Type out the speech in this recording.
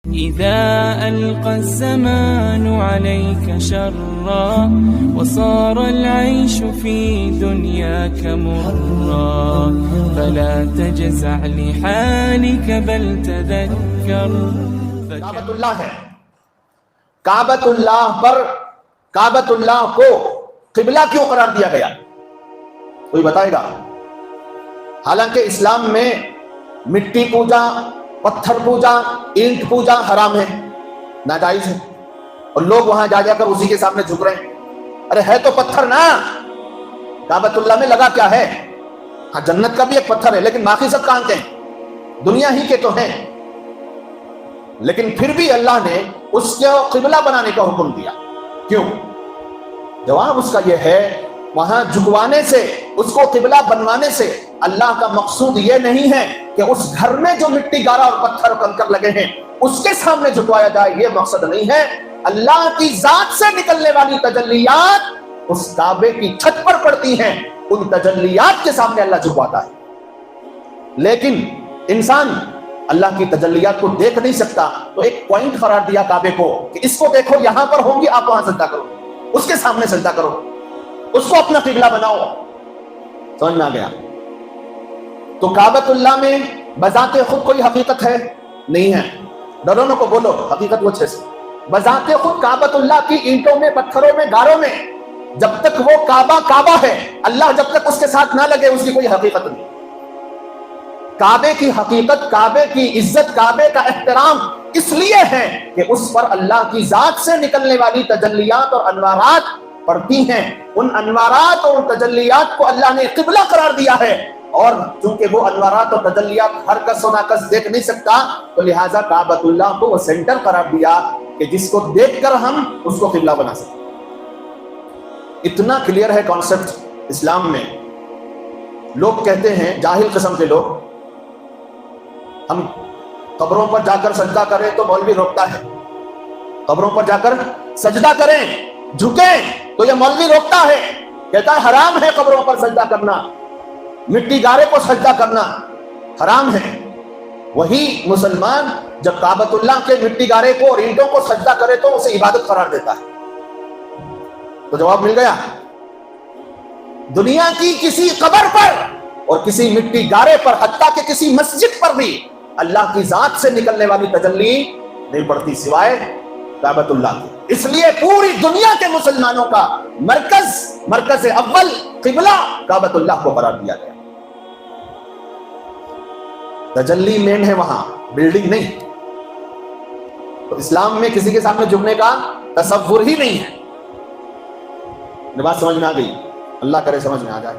إذا ألقى الزمان عليك شرا وصار العيش في دنياك مرا فلا تجزع لحالك بل تذكر. کعبۃ اللہ ہے، کعبۃ اللہ پر کعبۃ اللہ کو قبلہ کیوں قرار دیا گیا؟ کوئی بتائے گا؟ حالانکہ اسلام میں مٹی پوجا، پتھر پوجا، اینٹ پوجا حرام ہے، ناجائز ہے، اور لوگ وہاں جا کر اسی کے سامنے جھک رہے ہیں. ارے ہے تو پتھر نا، کعبۃ اللہ میں لگا کیا ہے؟ ہاں جنت کا بھی ایک پتھر ہے، لیکن باقی سب کہاں کے ہیں؟ دنیا ہی کے تو ہیں. لیکن پھر بھی اللہ نے اس کو قبلہ بنانے کا حکم دیا. کیوں؟ جواب اس کا یہ ہے، وہاں جھکوانے سے، اس کو قبلہ بنوانے سے اللہ کا مقصود یہ نہیں ہے کہ اس گھر میں جو مٹی گارا اور پتھر کنکر لگے ہیں اس کے سامنے جھکوایا جائے، یہ مقصد نہیں ہے. اللہ کی ذات سے نکلنے والی تجلیات اس کعبے کی چھت پر پڑتی ہیں، ان تجلیات کے سامنے اللہ جھکواتا ہے. لیکن انسان اللہ کی تجلیات کو دیکھ نہیں سکتا، تو ایک پوائنٹ قرار دیا کعبے کو کہ اس کو دیکھو، یہاں پر ہوں گی، آپ وہاں سجدہ کرو، اس کے سامنے سجدہ کرو، اس کو اپنا قبلہ بناؤ. سمجھ میں آ گیا؟ تو کعبۃ اللہ میں بذات خود کوئی حقیقت ہے؟ نہیں ہے. ڈرونوں کو بولو حقیقت وہ چھ سے. بذات خود کعبۃ اللہ کی اینٹوں میں، پتھروں میں، گاروں میں، جب تک وہ کعبہ کعبہ ہے، اللہ جب تک اس کے ساتھ نہ لگے اس کی کوئی حقیقت نہیں. کعبے کی حقیقت، کعبے کی عزت، کعبے کا احترام اس لیے ہے کہ اس پر اللہ کی ذات سے نکلنے والی تجلیات اور انوارات پڑتی ہیں. ان انوارات اور تجلیات کو اللہ نے قبلہ قرار دیا ہے، اور چونکہ وہ انوارات اور تجلیات ہر کس و ناکس دیکھ نہیں سکتا، تو لہٰذا کعبۃ اللہ کو وہ سینٹر قرار دیا کہ جس کو دیکھ کر ہم اس کو قبلہ بنا سکیں. اتنا کلیئر ہے کانسیپٹ اسلام میں. لوگ کہتے ہیں، جاہل قسم کے لوگ، ہم قبروں پر جا کر سجدہ کریں تو مولوی روکتا ہے، قبروں پر جا کر سجدہ کریں، جھکیں تو یہ مولوی روکتا ہے، کہتا ہے حرام ہے قبروں پر سجدہ کرنا، مٹی گارے کو سجدہ کرنا حرام ہے. وہی مسلمان جب کعبۃ اللہ کے مٹی گارے کو اور اینٹوں کو سجدہ کرے تو اسے عبادت قرار دیتا ہے. تو جواب مل گیا. دنیا کی کسی قبر پر اور کسی مٹی گارے پر، حتیٰ کہ کسی مسجد پر بھی اللہ کی ذات سے نکلنے والی تجلی نہیں پڑتی سوائے کعبۃ اللہ کی. اس لیے پوری دنیا کے مسلمانوں کا مرکز اول قبلہ کعبۃ اللہ کو قرار دیا گیا. تجلی مین ہے وہاں، بلڈنگ نہیں. تو اسلام میں کسی کے سامنے جھکنے کا تصور ہی نہیں ہے. بات سمجھ میں آ گئی؟ اللہ کرے سمجھ میں آ جائے.